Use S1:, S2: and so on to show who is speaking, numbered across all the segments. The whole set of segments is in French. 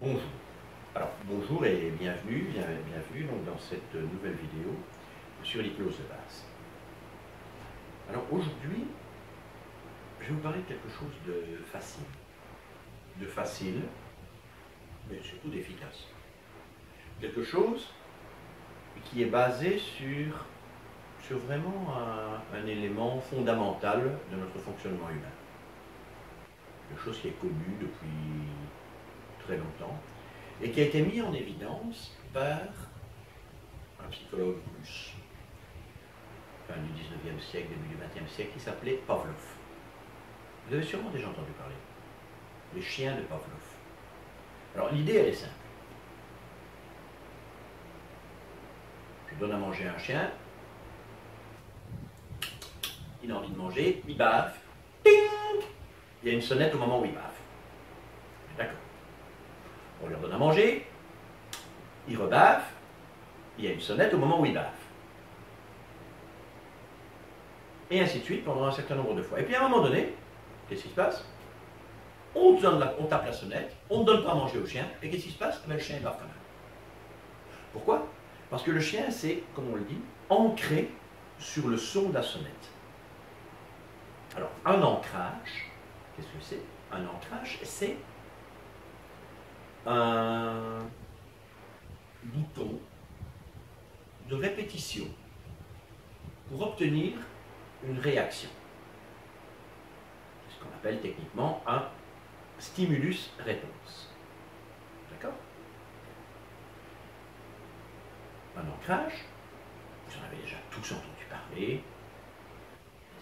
S1: Bonjour. Alors, bonjour et bienvenue donc, dans cette nouvelle vidéo sur l'hypnose de base. Alors aujourd'hui, je vais vous parler de quelque chose de facile, mais surtout d'efficace. Quelque chose qui est basé sur vraiment un élément fondamental de notre fonctionnement humain. Quelque chose qui est connu depuis très longtemps, et qui a été mis en évidence par un psychologue russe, fin du 19e siècle, début du 20e siècle, qui s'appelait Pavlov. Vous avez sûrement déjà entendu parler. Les chiens de Pavlov. Alors l'idée, elle est simple. Je donne à manger à un chien, il a envie de manger, il bave, ting! Il y a une sonnette au moment où il bave. D'accord. On leur donne à manger, il rebave, il y a une sonnette au moment où il bave. Et ainsi de suite pendant un certain nombre de fois. Et puis à un moment donné, qu'est-ce qui se passe? On tape la sonnette, on ne donne pas à manger au chien, et qu'est-ce qui se passe? Le chien bave quand même. Pourquoi? Parce que le chien, c'est, comme on le dit, ancré sur le son de la sonnette. Alors, un ancrage, qu'est-ce que c'est? Un ancrage, c'est un bouton de répétition pour obtenir une réaction. C'est ce qu'on appelle techniquement un stimulus-réponse. D'accord? Un ancrage, vous en avez déjà tous entendu parler. Il y a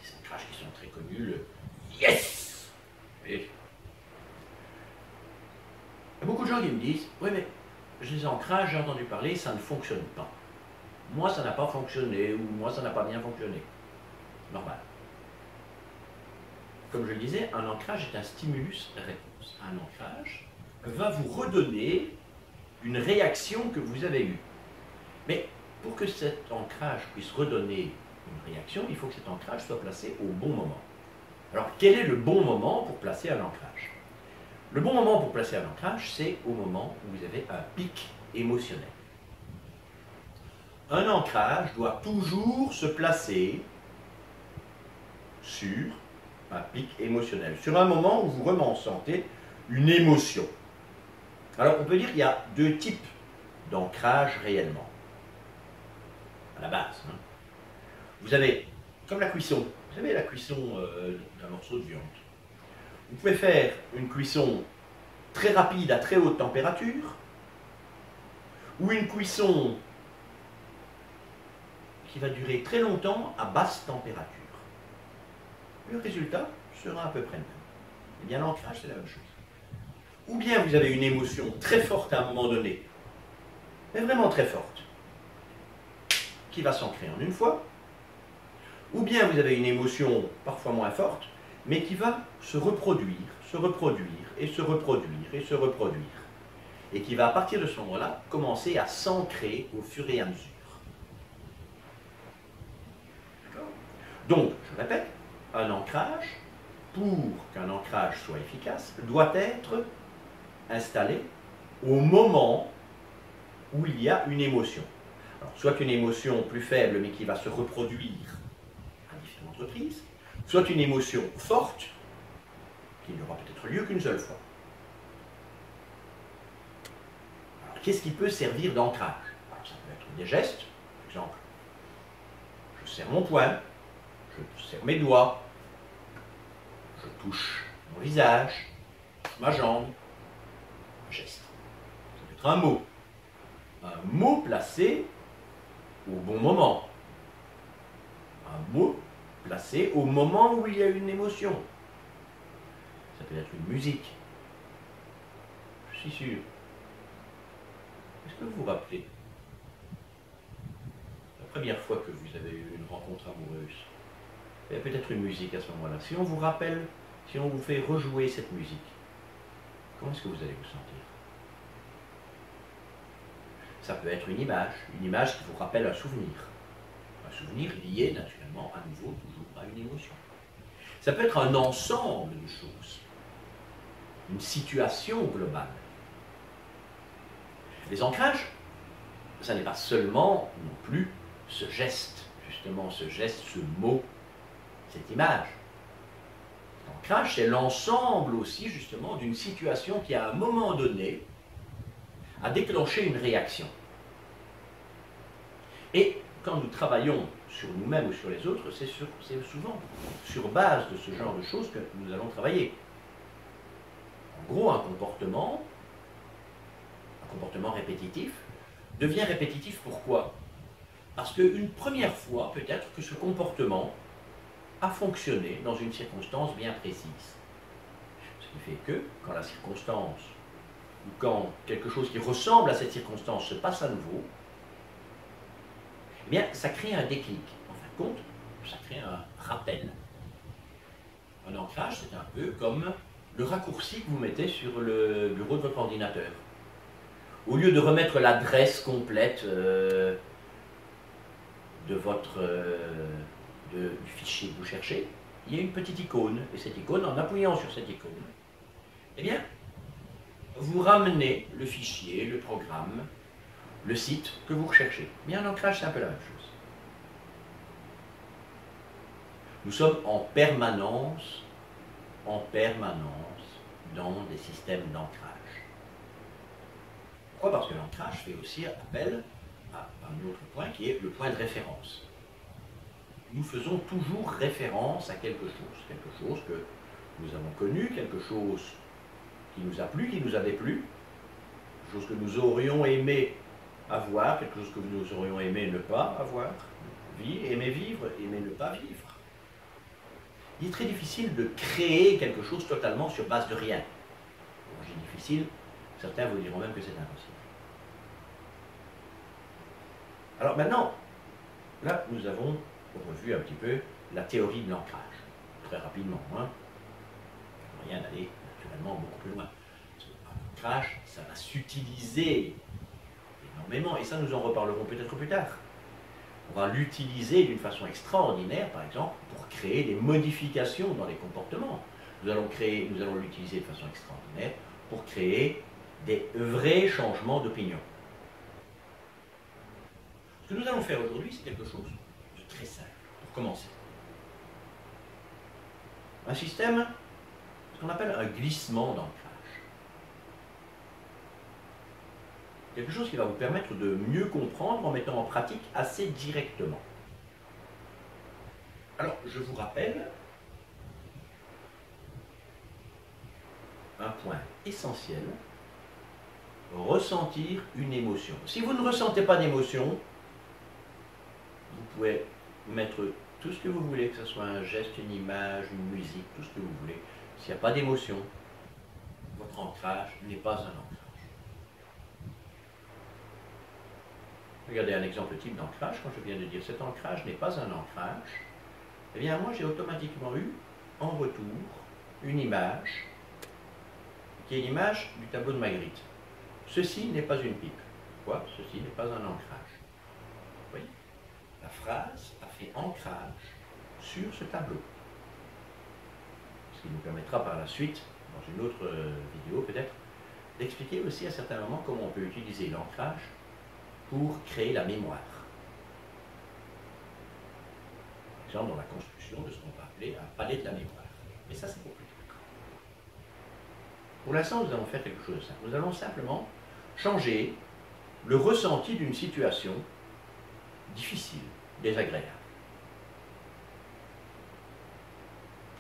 S1: des ancrages qui sont très connus, le yes! Et il y a beaucoup de gens qui me disent, oui mais les ancrages, j'ai entendu parler, ça ne fonctionne pas. Moi ça n'a pas fonctionné, ou moi ça n'a pas bien fonctionné. Normal. Comme je le disais, un ancrage est un stimulus-réponse. Un ancrage va vous redonner une réaction que vous avez eue. Mais pour que cet ancrage puisse redonner une réaction, il faut que cet ancrage soit placé au bon moment. Alors quel est le bon moment pour placer un ancrage? Le bon moment pour placer un ancrage, c'est au moment où vous avez un pic émotionnel. Un ancrage doit toujours se placer sur un pic émotionnel, sur un moment où vous ressentez une émotion. Alors on peut dire qu'il y a deux types d'ancrage réellement, à la base. Vous avez, comme la cuisson, vous savez la cuisson d'un morceau de viande. Vous pouvez faire une cuisson très rapide à très haute température, ou une cuisson qui va durer très longtemps à basse température. Le résultat sera à peu près le même. Eh bien l'ancrage, c'est la même chose. Ou bien vous avez une émotion très forte à un moment donné, mais vraiment très forte, qui va s'ancrer en une fois, ou bien vous avez une émotion parfois moins forte, mais qui va se reproduire, et se reproduire, et se reproduire, et qui va à partir de ce moment-là commencer à s'ancrer au fur et à mesure. Donc, je répète, un ancrage, pour qu'un ancrage soit efficace, doit être installé au moment où il y a une émotion. Alors, soit une émotion plus faible mais qui va se reproduire à différentes reprises, soit une émotion forte qui n'aura peut-être lieu qu'une seule fois. Alors, qu'est-ce qui peut servir d'ancrage? Ça peut être des gestes, par exemple, je serre mon poing, je serre mes doigts, je touche mon visage, ma jambe, un geste. Ça peut être un mot placé au bon moment, un mot placé au moment où il y a une émotion. Ça peut être une musique, je suis sûr. Est-ce que vous vous rappelez la première fois que vous avez eu une rencontre amoureuse? Il y a peut-être une musique à ce moment-là. Si on vous rappelle, si on vous fait rejouer cette musique, comment est-ce que vous allez vous sentir? Ça peut être une image qui vous rappelle un souvenir lié naturellement à nouveau toujours à une émotion. Ça peut être un ensemble de choses, une situation globale. Les ancrages, ça n'est pas seulement non plus ce geste, justement, ce geste, ce mot, cette image. L'ancrage, c'est l'ensemble aussi, justement, d'une situation qui, à un moment donné, a déclenché une réaction. Et quand nous travaillons sur nous-mêmes ou sur les autres, c'est souvent sur base de ce genre de choses que nous allons travailler. En gros, un comportement répétitif, devient répétitif pourquoi? Parce qu'une première fois, peut-être que ce comportement a fonctionné dans une circonstance bien précise. Ce qui fait que, quand la circonstance, ou quand quelque chose qui ressemble à cette circonstance se passe à nouveau, eh bien, ça crée un déclic. En fin de compte, ça crée un rappel. Un ancrage, c'est un peu comme le raccourci que vous mettez sur le bureau de votre ordinateur. Au lieu de remettre l'adresse complète de votre du fichier que vous cherchez, il y a une petite icône. Et cette icône, en appuyant sur cette icône, eh bien, vous ramenez le fichier, le programme, le site que vous recherchez. Eh bien, l'ancrage, c'est un peu la même chose. Nous sommes en permanence dans des systèmes d'ancrage. Pourquoi? Parce que l'ancrage fait aussi appel à un autre point qui est le point de référence. Nous faisons toujours référence à quelque chose que nous avons connu, quelque chose qui nous a plu, qui nous a déplu, quelque chose que nous aurions aimé avoir, quelque chose que nous aurions aimé ne pas avoir, aimer vivre, aimer ne pas vivre. Il est très difficile de créer quelque chose totalement sur base de rien. Quand je dis difficile, certains vous diront même que c'est impossible. Alors maintenant, là, nous avons revu un petit peu la théorie de l'ancrage, très rapidement. Rien d'aller naturellement beaucoup plus loin. L'ancrage, ça va s'utiliser énormément, et ça nous en reparlerons peut-être plus tard. On va l'utiliser d'une façon extraordinaire, par exemple, pour créer des modifications dans les comportements. Nous allons l'utiliser de façon extraordinaire pour créer des vrais changements d'opinion. Ce que nous allons faire aujourd'hui, c'est quelque chose de très simple, pour commencer. Un système, ce qu'on appelle un glissement d'ancrage. Quelque chose qui va vous permettre de mieux comprendre en mettant en pratique assez directement. Alors, je vous rappelle un point essentiel, ressentir une émotion. Si vous ne ressentez pas d'émotion, vous pouvez mettre tout ce que vous voulez, que ce soit un geste, une image, une musique, tout ce que vous voulez. S'il n'y a pas d'émotion, votre ancrage n'est pas un ancrage. Regardez un exemple type d'ancrage, quand je viens de dire cet ancrage n'est pas un ancrage, eh bien moi j'ai automatiquement eu en retour une image qui est l'image du tableau de Magritte. Ceci n'est pas une pipe. Quoi? Ceci n'est pas un ancrage. Vous voyez? La phrase a fait ancrage sur ce tableau. Ce qui nous permettra par la suite, dans une autre vidéo peut-être, d'expliquer aussi à certains moments comment on peut utiliser l'ancrage pour créer la mémoire. Par exemple, dans la construction de ce qu'on va appeler un palais de la mémoire. Mais ça, c'est pour plus tard. Pour l'instant, nous allons faire quelque chose de simple. Nous allons simplement changer le ressenti d'une situation difficile, désagréable.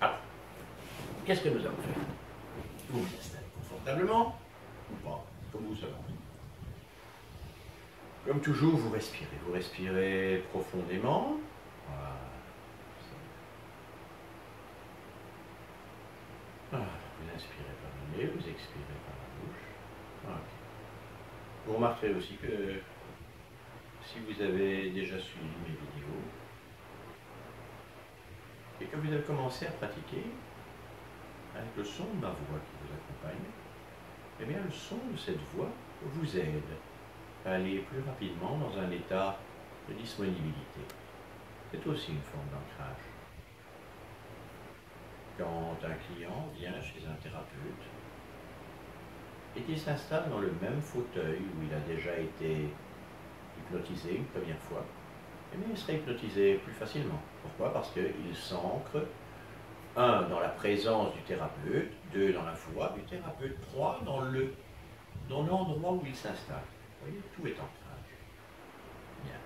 S1: Alors, qu'est-ce que nous allons faire? Vous vous installez confortablement, ou pas, comme vous savez. Comme toujours, vous respirez profondément. Voilà. Vous inspirez par le nez, vous expirez par la bouche. Voilà. Vous remarquerez aussi que si vous avez déjà suivi mes vidéos et que vous avez commencé à pratiquer avec le son de ma voix qui vous accompagne, eh bien le son de cette voix vous aide à aller plus rapidement dans un état de disponibilité. C'est aussi une forme d'ancrage. Quand un client vient chez un thérapeute, et qu'il s'installe dans le même fauteuil où il a déjà été hypnotisé une première fois, eh bien, il serait hypnotisé plus facilement. Pourquoi? Parce qu'il s'ancre, un, dans la présence du thérapeute, deux, dans la voix du thérapeute, trois, dans l'endroit où il s'installe. Vous voyez, tout est ancrage. Bien.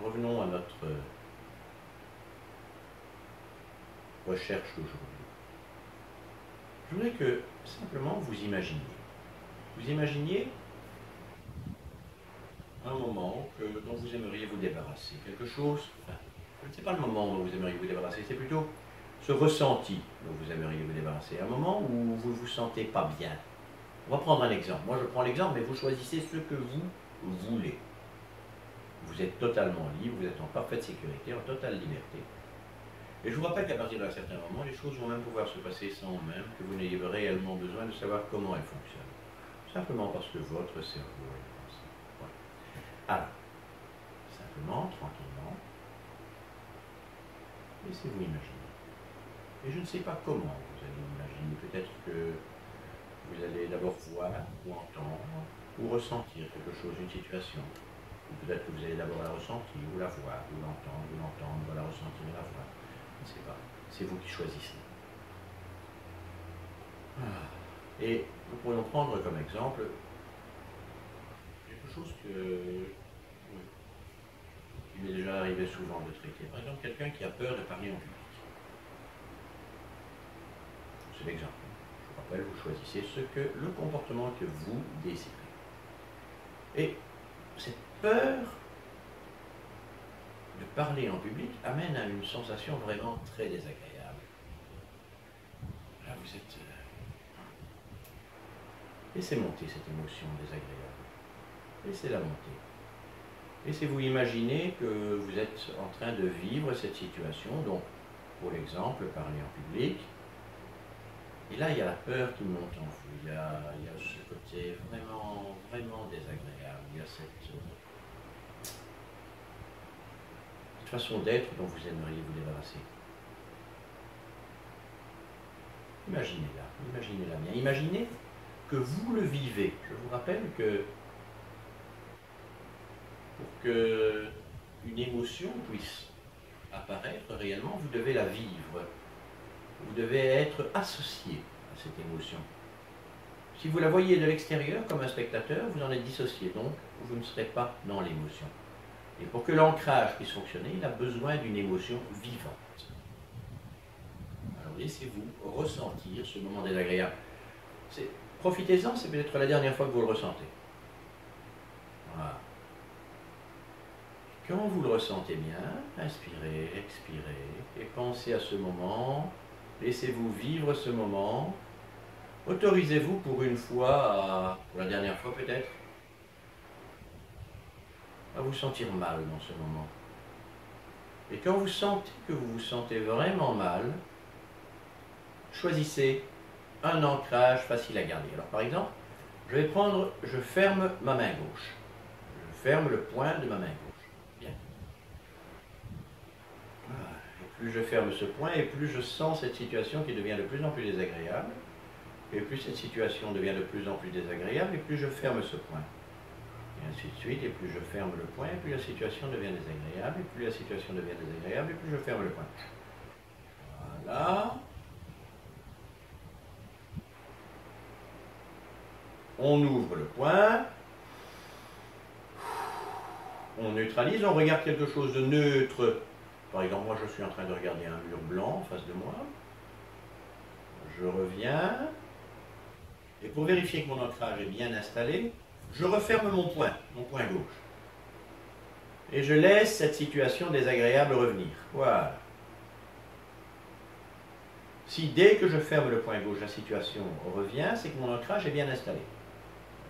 S1: Revenons à notre recherche aujourd'hui. Je voudrais que simplement vous imaginiez. Vous imaginiez un moment dont vous aimeriez vous débarrasser. Quelque chose, enfin, ce n'est pas le moment dont vous aimeriez vous débarrasser, c'est plutôt ce ressenti dont vous aimeriez vous débarrasser. Un moment où vous ne vous sentez pas bien. On va prendre un exemple. Moi, je prends l'exemple, mais vous choisissez ce que vous voulez. Vous êtes totalement libre, vous êtes en parfaite sécurité, en totale liberté. Et je vous rappelle qu'à partir d'un certain moment, les choses vont même pouvoir se passer sans même que vous n'ayez réellement besoin de savoir comment elles fonctionnent. Simplement parce que votre cerveau est comme ça. Voilà. Alors, simplement, tranquillement, laissez-vous imaginer. Et je ne sais pas comment vous allez imaginer. Peut-être que vous allez d'abord voir, ou entendre, ou ressentir quelque chose, une situation. Ou peut-être que vous allez d'abord la ressentir, ou la voir, ou l'entendre, ou la ressentir et la voir. Je ne sais pas. C'est vous qui choisissez. Et nous pourrions prendre comme exemple quelque chose il m'est déjà arrivé souvent de traiter. Par exemple, quelqu'un qui a peur de parler en public. C'est l'exemple. Je vous rappelle, vous choisissez le comportement que vous désirez. Et cette peur de parler en public amène à une sensation vraiment très désagréable. Là, vous êtes... Laissez monter cette émotion désagréable. Laissez-la monter. Laissez-vous imaginer que vous êtes en train de vivre cette situation, donc, pour l'exemple, parler en public. Et là, il y a la peur qui monte en vous. Il y a ce côté vraiment, vraiment désagréable. Il y a cette façon d'être dont vous aimeriez vous débarrasser. Imaginez-la, imaginez-la bien. Imaginez que vous le vivez. Je vous rappelle que pour qu'une émotion puisse apparaître réellement, vous devez la vivre. Vous devez être associé à cette émotion. Si vous la voyez de l'extérieur comme un spectateur, vous en êtes dissocié, donc vous ne serez pas dans l'émotion. Et pour que l'ancrage puisse fonctionner, il a besoin d'une émotion vivante. Alors laissez-vous ressentir ce moment désagréable. Profitez-en, c'est peut-être la dernière fois que vous le ressentez. Voilà. Quand vous le ressentez bien, inspirez, expirez, et pensez à ce moment. Laissez-vous vivre ce moment. Autorisez-vous pour une fois, pour la dernière fois peut-être, à vous sentir mal dans ce moment. Et quand vous sentez que vous vous sentez vraiment mal, choisissez un ancrage facile à garder. Alors par exemple, je ferme ma main gauche. Je ferme le poing de ma main gauche. Bien. Voilà. Et plus je ferme ce poing, et plus je sens cette situation qui devient de plus en plus désagréable. Et plus cette situation devient de plus en plus désagréable, et plus je ferme ce poing. Et ainsi de suite, et plus je ferme le poing, et plus la situation devient désagréable, et plus la situation devient désagréable, et plus je ferme le poing. Voilà. On ouvre le poing. On neutralise, on regarde quelque chose de neutre. Par exemple, moi je suis en train de regarder un mur blanc en face de moi. Je reviens. Et pour vérifier que mon ancrage est bien installé, je referme mon poing gauche. Et je laisse cette situation désagréable revenir. Voilà. Si dès que je ferme le poing gauche, la situation revient, c'est que mon ancrage est bien installé.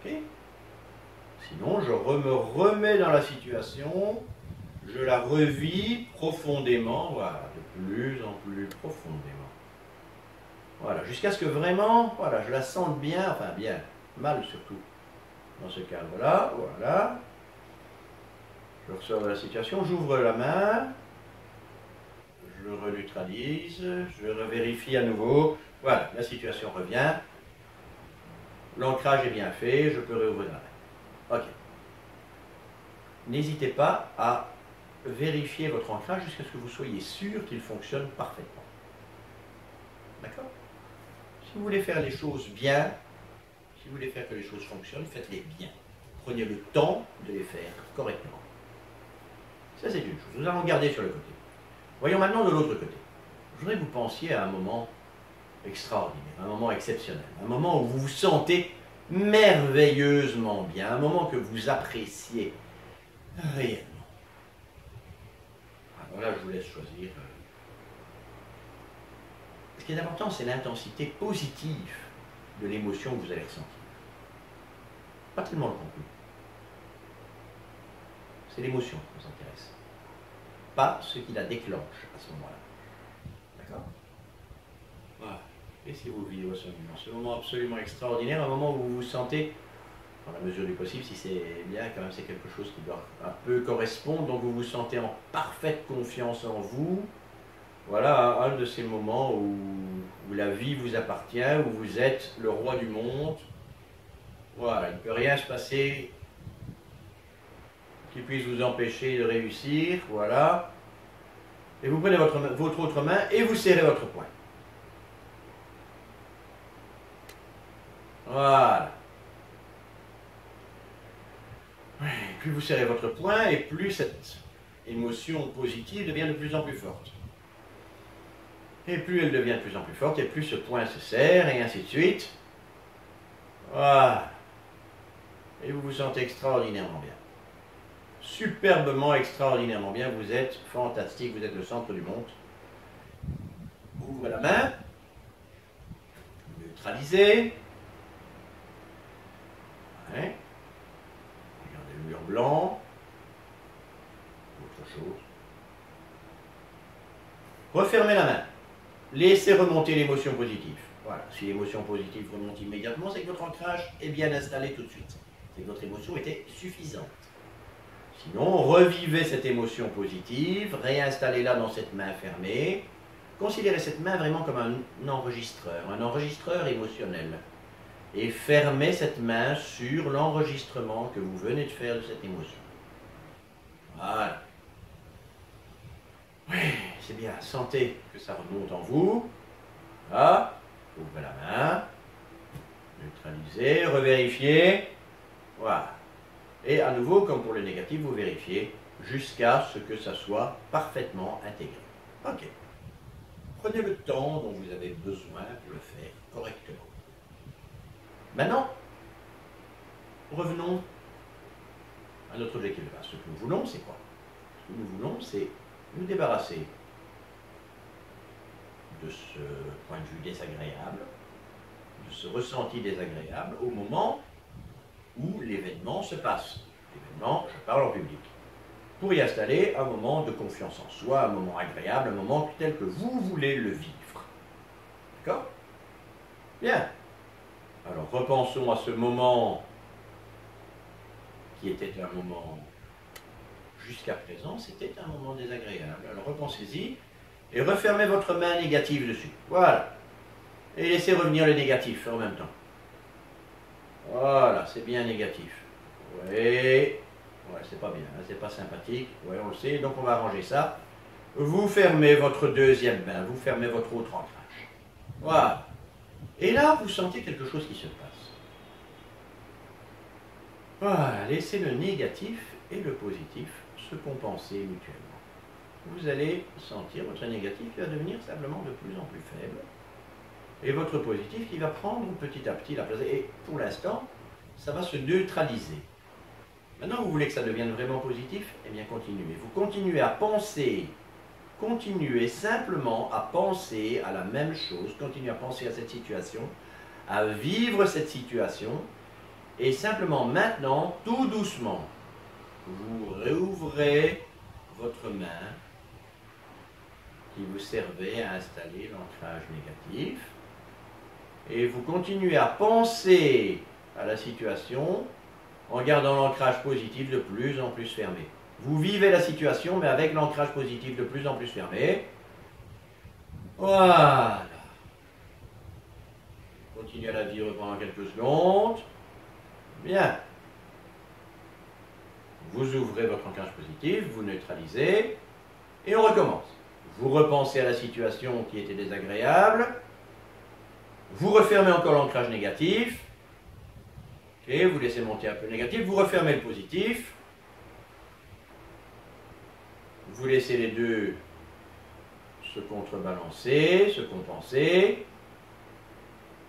S1: Ok ? Sinon, je me remets dans la situation, je la revis profondément, voilà, de plus en plus profondément. Voilà, jusqu'à ce que vraiment, voilà, je la sente bien, enfin bien, mal surtout, dans ce cadre-là, voilà. Je ressors de la situation, j'ouvre la main, je reneutralise, je revérifie à nouveau, voilà, la situation revient. l'ancrage est bien fait, je peux réouvrir la main. Ok. N'hésitez pas à vérifier votre ancrage jusqu'à ce que vous soyez sûr qu'il fonctionne parfaitement. D'accord? Si vous voulez faire les choses bien, si vous voulez faire que les choses fonctionnent, faites-les bien. Prenez le temps de les faire correctement. Ça, c'est une chose. Nous allons garder sur le côté. Voyons maintenant de l'autre côté. Je voudrais que vous pensiez à un moment extraordinaire, un moment exceptionnel, un moment où vous vous sentez merveilleusement bien, un moment que vous appréciez réellement. Alors là, je vous laisse choisir. Ce qui est important, c'est l'intensité positive de l'émotion que vous allez ressentir. Pas tellement le contenu. C'est l'émotion qui nous intéresse. Pas ce qui la déclenche à ce moment-là. D'accord? Voilà. Et si vous vivez ce moment absolument extraordinaire, un moment où vous vous sentez, dans la mesure du possible, si c'est bien, quand même c'est quelque chose qui doit un peu correspondre, donc vous vous sentez en parfaite confiance en vous. Voilà un de ces moments où la vie vous appartient, où vous êtes le roi du monde. Voilà, il ne peut rien se passer qui puisse vous empêcher de réussir. Voilà. Et vous prenez votre autre main et vous serrez votre poing. Voilà. Plus vous serrez votre poing et plus cette émotion positive devient de plus en plus forte. Et plus elle devient de plus en plus forte, et plus ce poing se serre, et ainsi de suite. Voilà. Et vous vous sentez extraordinairement bien. Superbement, extraordinairement bien. Vous êtes fantastique, vous êtes le centre du monde. Ouvrez la main. Neutralisez. Ouais. Regardez le mur blanc. Autre chose. Refermez la main. Laissez remonter l'émotion positive. Voilà. Si l'émotion positive remonte immédiatement, c'est que votre ancrage est bien installé tout de suite. C'est que votre émotion était suffisante. Sinon, revivez cette émotion positive, réinstallez-la dans cette main fermée. Considérez cette main vraiment comme un enregistreur émotionnel. Et fermez cette main sur l'enregistrement que vous venez de faire de cette émotion. Voilà. Oui, c'est bien. Sentez que ça remonte en vous. Voilà. Ouvrez la main. Neutralisez, revérifiez. Voilà. Et à nouveau, comme pour le négatif, vous vérifiez jusqu'à ce que ça soit parfaitement intégré. Ok. Prenez le temps dont vous avez besoin pour le faire correctement. Maintenant, revenons à notre objectif de base. Ce que nous voulons, c'est quoi? Ce que nous voulons, c'est nous débarrasser de ce point de vue désagréable, de ce ressenti désagréable au moment où l'événement se passe. L'événement, je parle en public. Pour y installer un moment de confiance en soi, un moment agréable, un moment tel que vous voulez le vivre. D'accord? Bien. Alors repensons à ce moment qui était un moment jusqu'à présent, c'était un moment désagréable. Alors repensez-y et refermez votre main négative dessus. Voilà. Et laissez revenir le négatif en même temps. Voilà, c'est bien négatif. Oui. Ouais, c'est pas bien, hein, c'est pas sympathique. Oui, on le sait. Donc on va arranger ça. Vous fermez votre deuxième main, vous fermez votre autre ancrage. Voilà. Et là, vous sentez quelque chose qui se passe. Voilà, laissez le négatif et le positif se compenser mutuellement. Vous allez sentir votre négatif qui va devenir simplement de plus en plus faible. Et votre positif qui va prendre petit à petit la place. Et pour l'instant, ça va se neutraliser. Maintenant, vous voulez que ça devienne vraiment positif? Eh bien, continuez. Vous continuez à penser, continuez simplement à penser à la même chose, continuez à penser à cette situation, à vivre cette situation, et simplement maintenant, tout doucement, vous réouvrez votre main qui vous servait à installer l'ancrage négatif, et vous continuez à penser à la situation en gardant l'ancrage positif de plus en plus fermé. Vous vivez la situation, mais avec l'ancrage positif de plus en plus fermé. Voilà. Continuez continuez à la vivre pendant quelques secondes. Bien. Vous ouvrez votre ancrage positif, vous neutralisez, et on recommence. Vous repensez à la situation qui était désagréable, vous refermez encore l'ancrage négatif, ok, vous laissez monter un peu le négatif, vous refermez le positif, vous laissez les deux se contrebalancer, se compenser,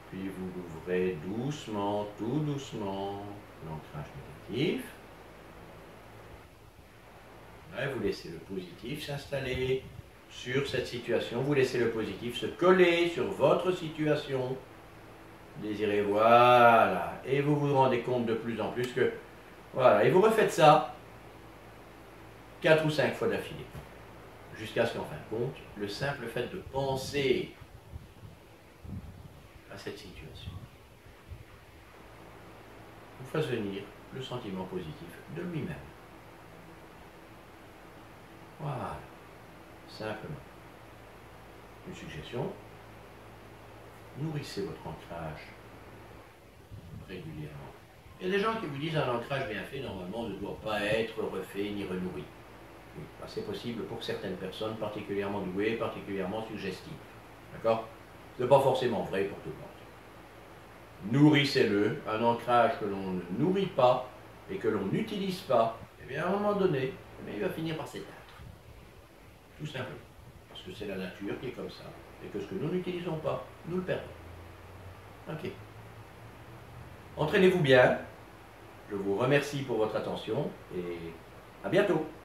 S1: puis vous ouvrez doucement, tout doucement, l'ancrage négatif. Là, vous laissez le positif s'installer sur cette situation, vous laissez le positif se coller sur votre situation désirée, voilà, et vous vous rendez compte de plus en plus que, voilà, et vous refaites ça 4 ou 5 fois d'affilée, jusqu'à ce qu'en fin de compte, le simple fait de penser à cette situation vous fasse venir le sentiment positif de lui-même. Voilà, simplement. Une suggestion, nourrissez votre ancrage régulièrement. Il y a des gens qui vous disent un ancrage bien fait, normalement, ne doit pas être refait ni renourri. Oui, c'est possible pour certaines personnes particulièrement douées, particulièrement suggestives. D'accord? Ce n'est pas forcément vrai pour tout le monde. Nourrissez-le. Un ancrage que l'on ne nourrit pas et que l'on n'utilise pas, eh bien à un moment donné, il va finir par s'éteindre. Tout simplement. Parce que c'est la nature qui est comme ça. Et que ce que nous n'utilisons pas, nous le perdons. Ok. Entraînez-vous bien. Je vous remercie pour votre attention et à bientôt.